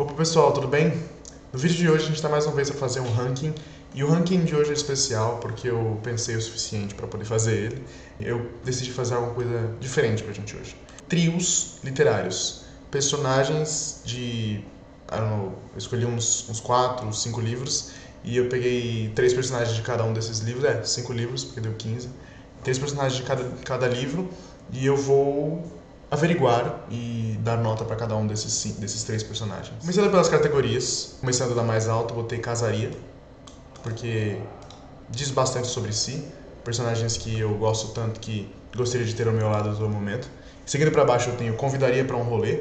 Opa pessoal, tudo bem? No vídeo de hoje a gente está mais uma vez a fazer um ranking, e o ranking de hoje é especial porque eu pensei o suficiente para poder fazer ele. Eu decidi fazer alguma coisa diferente pra gente hoje. Trios literários, personagens de, eu escolhi uns 4, 5 livros, e eu peguei 3 personagens de cada um desses livros, 5 livros, porque deu 15. 3 personagens de cada livro, e eu vou averiguar e dar nota para cada um desses 3 personagens. Começando pelas categorias, começando da mais alta, eu botei casaria, porque diz bastante sobre si, personagens que eu gosto tanto que gostaria de ter ao meu lado a todo momento. Seguindo para baixo eu tenho convidaria para um rolê,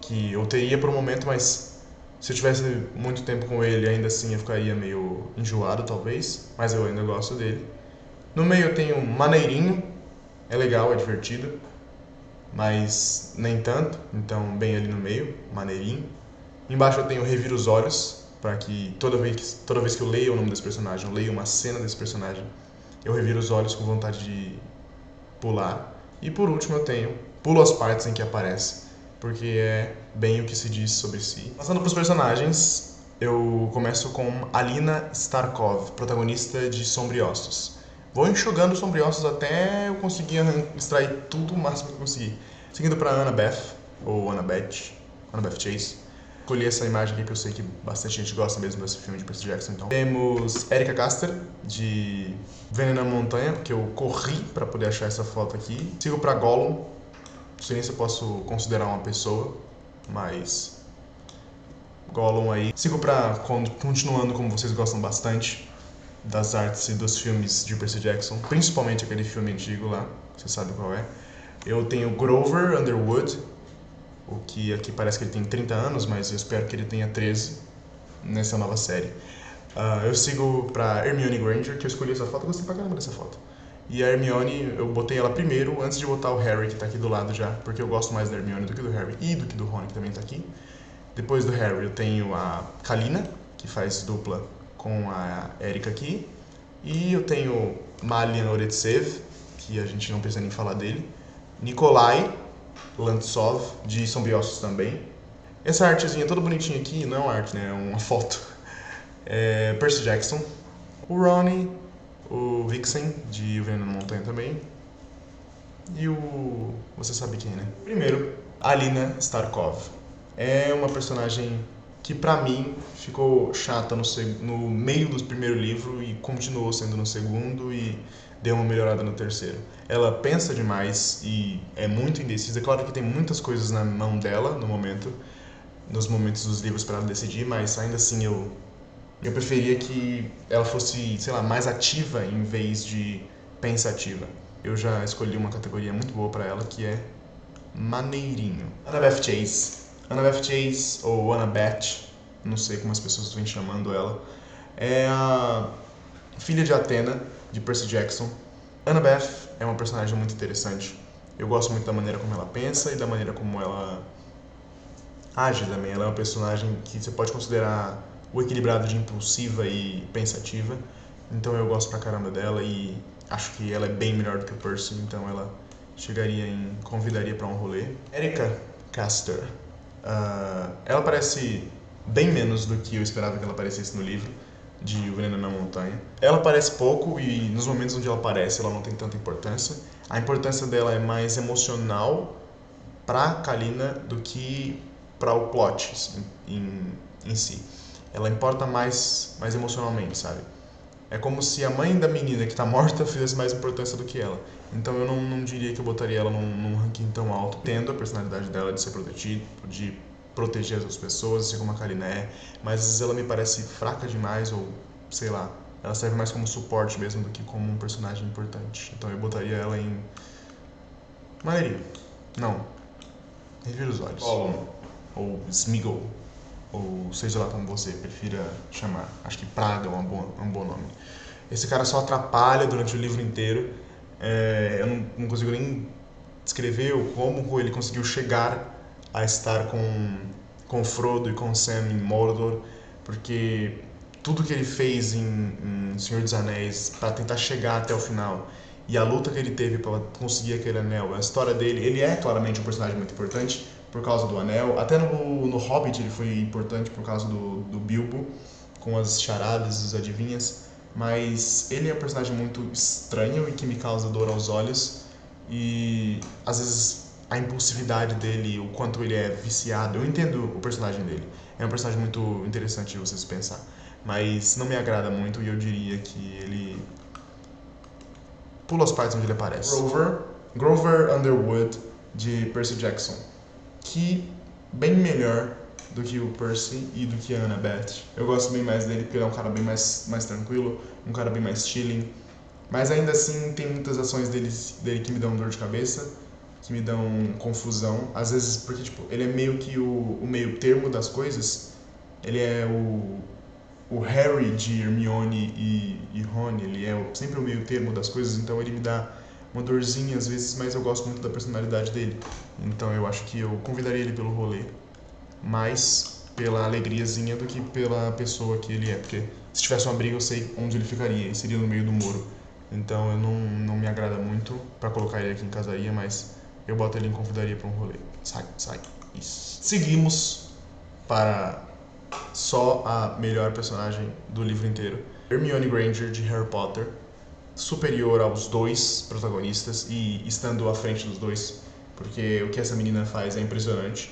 que eu teria por um momento, mas se eu tivesse muito tempo com ele, ainda assim eu ficaria meio enjoado talvez, mas eu ainda gosto dele. No meio eu tenho maneirinho, é legal, é divertido, mas nem tanto, então bem ali no meio, maneirinho. Embaixo eu tenho revira os olhos, para que toda vez que eu leio o nome desse personagem, eu leio uma cena desse personagem, eu reviro os olhos com vontade de pular. E por último eu tenho pulo as partes em que aparece, porque é bem o que se diz sobre si. Passando para os personagens, eu começo com Alina Starkov, protagonista de Sombriossos. Vou enxugando Sombriossos até eu conseguir extrair tudo o máximo que eu conseguir. Seguindo para Annabeth, ou Annabeth Chase. Escolhi essa imagem aqui que eu sei que bastante gente gosta mesmo desse filme de Percy Jackson. Então. Temos Erika Caster, de Veneno na Montanha, que eu corri para poder achar essa foto aqui. Sigo para Gollum, não sei nem se eu posso considerar uma pessoa, mas Gollum aí. Sigo para, continuando como vocês gostam bastante das artes e dos filmes de Percy Jackson, principalmente aquele filme antigo lá, você sabe qual é. Eu tenho Grover Underwood, o que aqui parece que ele tem 30 anos, mas eu espero que ele tenha 13 nessa nova série. Eu sigo pra Hermione Granger, que eu escolhi essa foto, eu gostei pra caramba dessa foto. E a Hermione, eu botei ela primeiro, antes de botar o Harry, que tá aqui do lado já, porque eu gosto mais da Hermione do que do Harry e do que do Ron, que também tá aqui. Depois do Harry eu tenho a Kalina, que faz dupla com a Erika aqui. E eu tenho Malian Oretsev, que a gente não precisa nem falar dele. Nikolai Lantsov, de Sombriossos também. Essa artezinha toda bonitinha aqui, não é uma arte, né? É uma foto. É Percy Jackson. O Ronnie, o Vixen, de O Veneno na Montanha também. E o... você sabe quem, né? Primeiro, Alina Starkov. É uma personagem que pra mim ficou chata no meio do primeiro livro e continuou sendo no segundo e deu uma melhorada no terceiro. Ela pensa demais e é muito indecisa. É claro que tem muitas coisas na mão dela no momento, nos momentos dos livros para ela decidir, mas ainda assim eu preferia que ela fosse, sei lá, mais ativa em vez de pensativa. Eu já escolhi uma categoria muito boa para ela, que é maneirinho. Annabeth Chase. Annabeth Chase, ou Annabeth, não sei como as pessoas vêm chamando ela, é a filha de Athena, de Percy Jackson. Annabeth é uma personagem muito interessante. Eu gosto muito da maneira como ela pensa e da maneira como ela age também. Ela é uma personagem que você pode considerar o equilibrado de impulsiva e pensativa. Então eu gosto pra caramba dela e acho que ela é bem melhor do que o Percy, então ela convidaria pra um rolê. Erika Caster. Ela parece bem menos do que eu esperava que ela aparecesse no livro de O Veneno na Montanha. Ela aparece pouco e nos momentos onde ela aparece ela não tem tanta importância. A importância dela é mais emocional pra Kalina do que para o plot em si. Ela importa mais emocionalmente, sabe? É como se a mãe da menina que tá morta fizesse mais importância do que ela. Então eu não diria que eu botaria ela num ranking tão alto. Tendo a personalidade dela de ser protegido, de proteger as outras pessoas, assim como a Kalina é, mas às vezes ela me parece fraca demais ou, sei lá, ela serve mais como suporte mesmo do que como um personagem importante. Então eu botaria ela em... maneirinho. Não. Revira os olhos. Gollum. Ou Smeagol. Ou seja lá como você prefira chamar. Acho que Praga é um bom nome. Esse cara só atrapalha durante o livro inteiro. Eu não consigo nem descrever como ele conseguiu chegar a estar com Frodo e com Sam em Mordor, porque tudo que ele fez em Senhor dos Anéis para tentar chegar até o final e a luta que ele teve para conseguir aquele anel, a história dele, ele é claramente um personagem muito importante, por causa do anel. Até no Hobbit ele foi importante por causa do Bilbo, com as charadas, as adivinhas. Mas ele é um personagem muito estranho e que me causa dor aos olhos. E às vezes a impulsividade dele, o quanto ele é viciado. Eu entendo o personagem dele. É um personagem muito interessante de vocês pensar. Mas não me agrada muito e eu diria que ele pula as partes onde ele aparece. Grover Underwood, de Percy Jackson. Que bem melhor do que o Percy e do que a Annabeth. Eu gosto bem mais dele porque ele é um cara bem mais tranquilo, um cara bem mais chilling. Mas ainda assim tem muitas ações dele que me dão dor de cabeça, que me dão confusão. Às vezes, porque tipo, ele é meio que o meio termo das coisas. Ele é o Harry de Hermione e Ron, ele é sempre o meio termo das coisas, então ele me dá uma dorzinha às vezes, mas eu gosto muito da personalidade dele. Então eu acho que eu convidaria ele pelo rolê, mais pela alegriazinha do que pela pessoa que ele é, porque se tivesse uma briga eu sei onde ele ficaria, ele seria no meio do muro. Então eu não me agrada muito pra colocar ele aqui em casaria, mas eu boto ele em convidaria pra um rolê. Sai. Isso. Seguimos para só a melhor personagem do livro inteiro. Hermione Granger, de Harry Potter, superior aos dois protagonistas e estando à frente dos dois, porque o que essa menina faz é impressionante.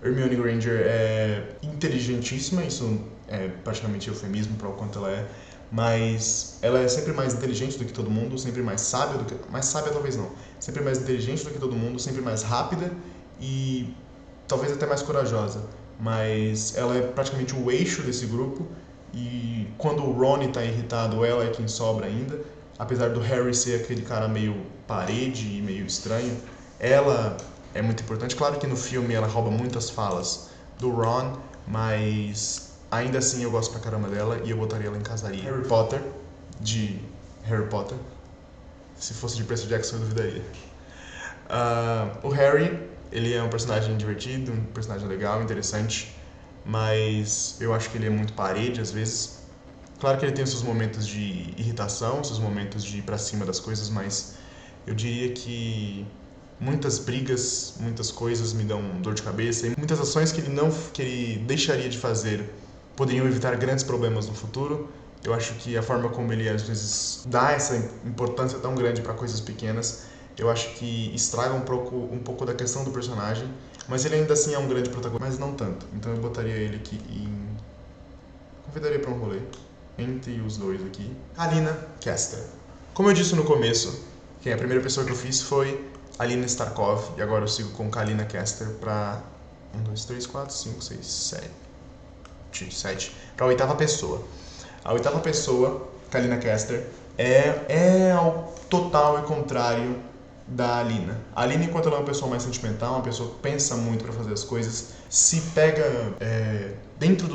Hermione Granger é inteligentíssima, isso é praticamente eufemismo para o quanto ela é, mas ela é sempre mais inteligente do que todo mundo, sempre mais sábia do que... mais sábia talvez não, sempre mais inteligente do que todo mundo, sempre mais rápida e talvez até mais corajosa, mas ela é praticamente o eixo desse grupo e quando o Ron está irritado, ela é quem sobra ainda, apesar do Harry ser aquele cara meio parede e meio estranho, ela é muito importante. Claro que no filme ela rouba muitas falas do Ron, mas ainda assim eu gosto pra caramba dela e eu botaria ela em casaria. Harry Potter, de Harry Potter. Se fosse de Percy Jackson eu duvidaria. O Harry, ele é um personagem divertido, um personagem legal, interessante, mas eu acho que ele é muito parede às vezes. Claro que ele tem os seus momentos de irritação, os seus momentos de ir pra cima das coisas, mas eu diria que muitas brigas, muitas coisas me dão dor de cabeça e muitas ações que ele deixaria de fazer poderiam evitar grandes problemas no futuro. Eu acho que a forma como ele às vezes dá essa importância tão grande para coisas pequenas, eu acho que estraga um pouco da questão do personagem, mas ele ainda assim é um grande protagonista, mas não tanto. Então eu botaria ele aqui convidaria para um rolê entre os dois aqui. Alina Kester. Como eu disse no começo, a primeira pessoa que eu fiz foi Alina Starkov, e agora eu sigo com Kalina Kester pra 1, 2, 3, 4, 5, 6, 7, pra oitava pessoa. A oitava pessoa, Kalina Kester, é ao total e contrário da Alina. A Alina, enquanto ela é uma pessoa mais sentimental, uma pessoa que pensa muito pra fazer as coisas, se pega dentro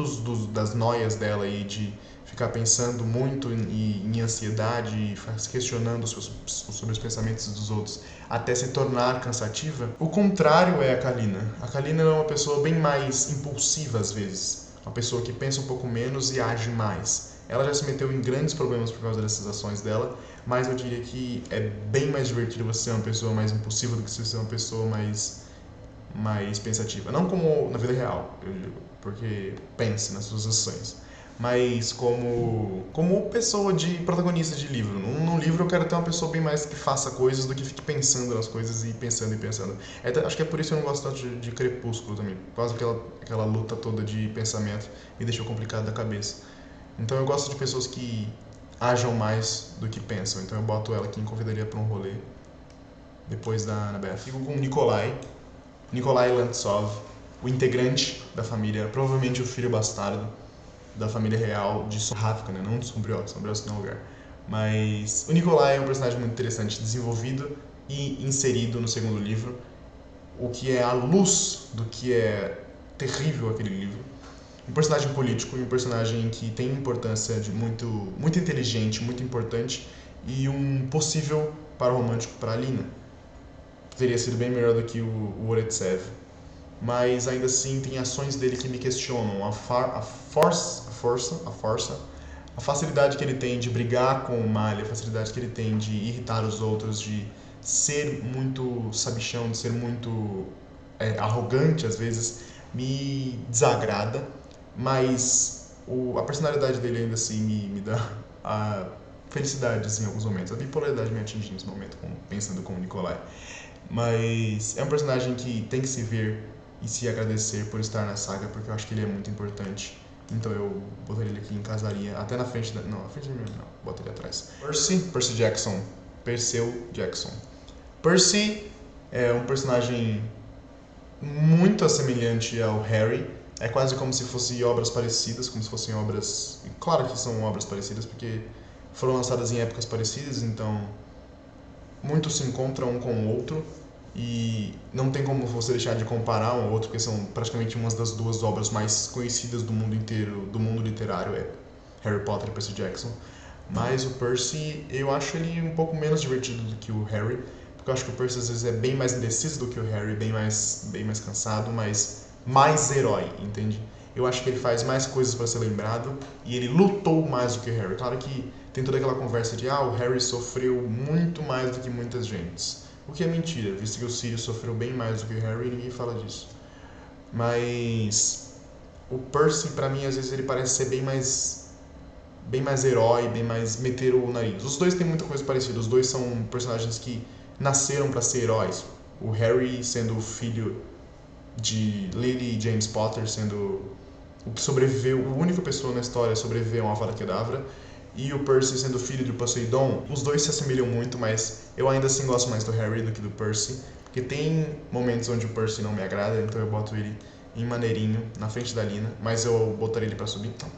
das noias dela e de ficar pensando muito em ansiedade e questionando sobre os pensamentos dos outros até se tornar cansativa. O contrário é a Kalina. A Kalina é uma pessoa bem mais impulsiva às vezes, uma pessoa que pensa um pouco menos e age mais. Ela já se meteu em grandes problemas por causa dessas ações dela, mas eu diria que é bem mais divertido você ser uma pessoa mais impulsiva do que você ser uma pessoa mais pensativa. Não como na vida real, eu digo, porque pense nas suas ações, mas como pessoa de protagonista de livro. Num livro eu quero ter uma pessoa bem mais que faça coisas do que fique pensando nas coisas e pensando e pensando. Acho que é por isso que eu não gosto tanto de Crepúsculo também, por causa daquela luta toda de pensamento me deixou complicado da cabeça. Então eu gosto de pessoas que ajam mais do que pensam, então eu boto ela aqui em convidaria para um rolê depois da Annabeth. Fico com Nikolai Lantsov, o integrante da família, provavelmente o filho bastardo da família real de Soravka, né? Não de Sombriot não é lugar. Mas o Nikolai é um personagem muito interessante, desenvolvido e inserido no segundo livro, o que é a luz do que é terrível aquele livro. Um personagem político e um personagem que tem importância muito inteligente, muito importante e um possível par romântico para Alina. Teria sido bem melhor do que o Oretsev. Mas ainda assim tem ações dele que me questionam. A facilidade que ele tem de brigar com o Malha, a facilidade que ele tem de irritar os outros, de ser muito sabichão, de ser muito arrogante às vezes, me desagrada, mas a personalidade dele ainda assim me dá a felicidades em alguns momentos. A bipolaridade me atinge nesse momento, pensando como Nikolai. Mas é um personagem que tem que se ver e se agradecer por estar na saga, porque eu acho que ele é muito importante. Então eu botaria ele aqui em casaria, até na frente da... Não, na frente da minha não, botaria atrás. Percy Jackson. Perseu Jackson. Percy é um personagem muito semelhante ao Harry. É quase como se fossem obras parecidas, como se fossem obras... Claro que são obras parecidas, porque foram lançadas em épocas parecidas, então muito se encontram um com o outro e não tem como você deixar de comparar um ao outro, porque são praticamente umas das duas obras mais conhecidas do mundo inteiro, do mundo literário, é Harry Potter e Percy Jackson. Mas o Percy, eu acho ele um pouco menos divertido do que o Harry, porque eu acho que o Percy às vezes é bem mais indeciso do que o Harry, bem mais cansado, mas mais herói, entende? Eu acho que ele faz mais coisas para ser lembrado e ele lutou mais do que o Harry. Claro que tem toda aquela conversa de o Harry sofreu muito mais do que muitas gentes. O que é mentira, visto que o Sirius sofreu bem mais do que o Harry e ninguém fala disso. Mas o Percy, pra mim, às vezes ele parece ser bem mais herói, bem mais meter o nariz. Os dois têm muita coisa parecida, os dois são personagens que nasceram para ser heróis. O Harry sendo o filho de Lily e James Potter, sendo o que sobreviveu, a única pessoa na história a sobreviver a uma Avada Kedavra, e o Percy sendo filho de Poseidon. Os dois se assemelham muito, mas eu ainda assim gosto mais do Harry do que do Percy, porque tem momentos onde o Percy não me agrada, então eu boto ele em maneirinho, na frente da Lina, mas eu botaria ele pra subir, então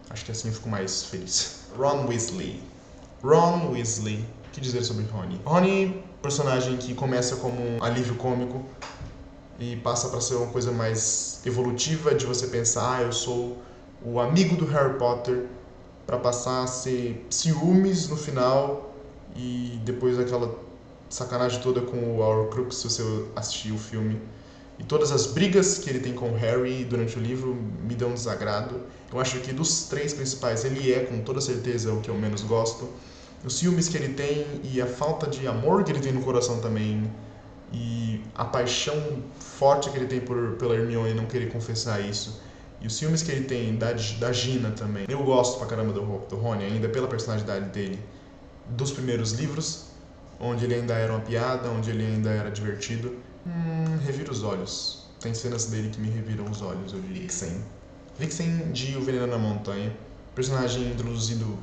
acho que assim eu fico mais feliz. Ron Weasley. O que dizer sobre Rony? Rony, personagem que começa como um alívio cômico e passa para ser uma coisa mais evolutiva, de você pensar, eu sou o amigo do Harry Potter, para passar a ser ciúmes no final e depois aquela sacanagem toda com o Horcrux, se você assistir o filme. E todas as brigas que ele tem com o Harry durante o livro me dão um desagrado. Eu acho que dos três principais ele é, com toda certeza, o que eu menos gosto. Os ciúmes que ele tem e a falta de amor que ele tem no coração também, e a paixão forte que ele tem pela Hermione e não querer confessar isso. E os filmes que ele tem da Gina também. Eu gosto pra caramba do Rony ainda, pela personalidade dele, dos primeiros livros, onde ele ainda era uma piada, onde ele ainda era divertido. Revira os olhos. Tem cenas dele que me reviram os olhos, eu diria. Vixen de O Veneno na Montanha. Personagem introduzido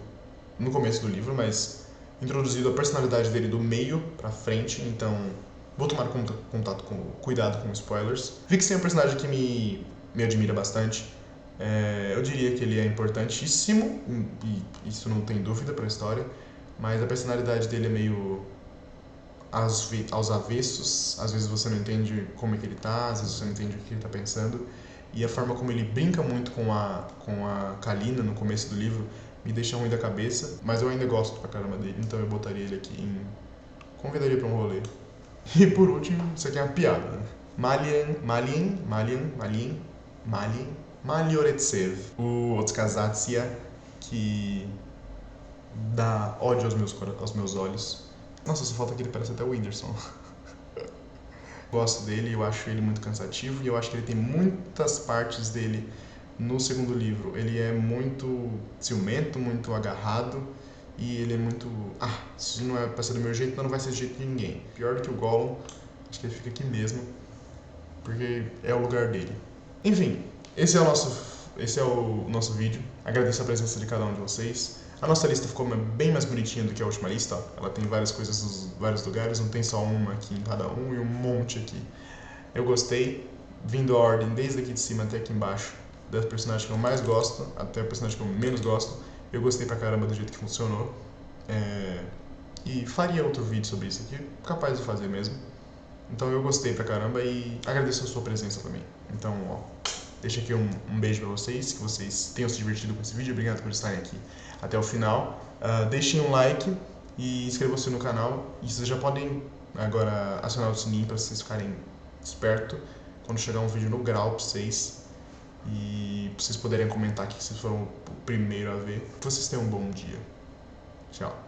no começo do livro, mas introduzido a personalidade dele do meio pra frente, então vou tomar cuidado com spoilers. Vixen é um personagem que me admira bastante. Eu diria que ele é importantíssimo, e isso não tem dúvida para a história, mas a personalidade dele é meio aos avessos. Às vezes você não entende como é que ele tá, às vezes você não entende o que ele tá pensando, e a forma como ele brinca muito com a Kalina no começo do livro me deixa ruim da cabeça, mas eu ainda gosto pra caramba dele, então eu botaria ele aqui convidaria pra um rolê. E por último, isso aqui é uma piada, né? Malioretsev, o Otskazatsia, que dá ódio aos meus olhos. Nossa, só falta que ele parece até o Whindersson. Gosto dele, eu acho ele muito cansativo e eu acho que ele tem muitas partes dele no segundo livro. Ele é muito ciumento, muito agarrado e ele é muito... se não é pra ser do meu jeito, então não vai ser do jeito de ninguém. Pior do que o Gollum, acho que ele fica aqui mesmo, porque é o lugar dele. Enfim, esse é o nosso vídeo. Agradeço a presença de cada um de vocês. A nossa lista ficou bem mais bonitinha do que a última lista. Ó. Ela tem várias coisas nos vários lugares, não tem só uma aqui em cada um e um monte aqui. Eu gostei, vindo a ordem desde aqui de cima até aqui embaixo, das personagens que eu mais gosto até a personagem que eu menos gosto. Eu gostei pra caramba do jeito que funcionou. E faria outro vídeo sobre isso aqui, capaz de fazer mesmo. Então eu gostei pra caramba e agradeço a sua presença também. Então, deixa aqui um beijo pra vocês, que vocês tenham se divertido com esse vídeo. Obrigado por estarem aqui até o final. Deixem um like e inscrevam-se no canal. E vocês já podem agora acionar o sininho para vocês ficarem espertos quando chegar um vídeo no grau pra vocês. E pra vocês poderem comentar aqui que vocês foram o primeiro a ver. Que vocês tenham um bom dia. Tchau.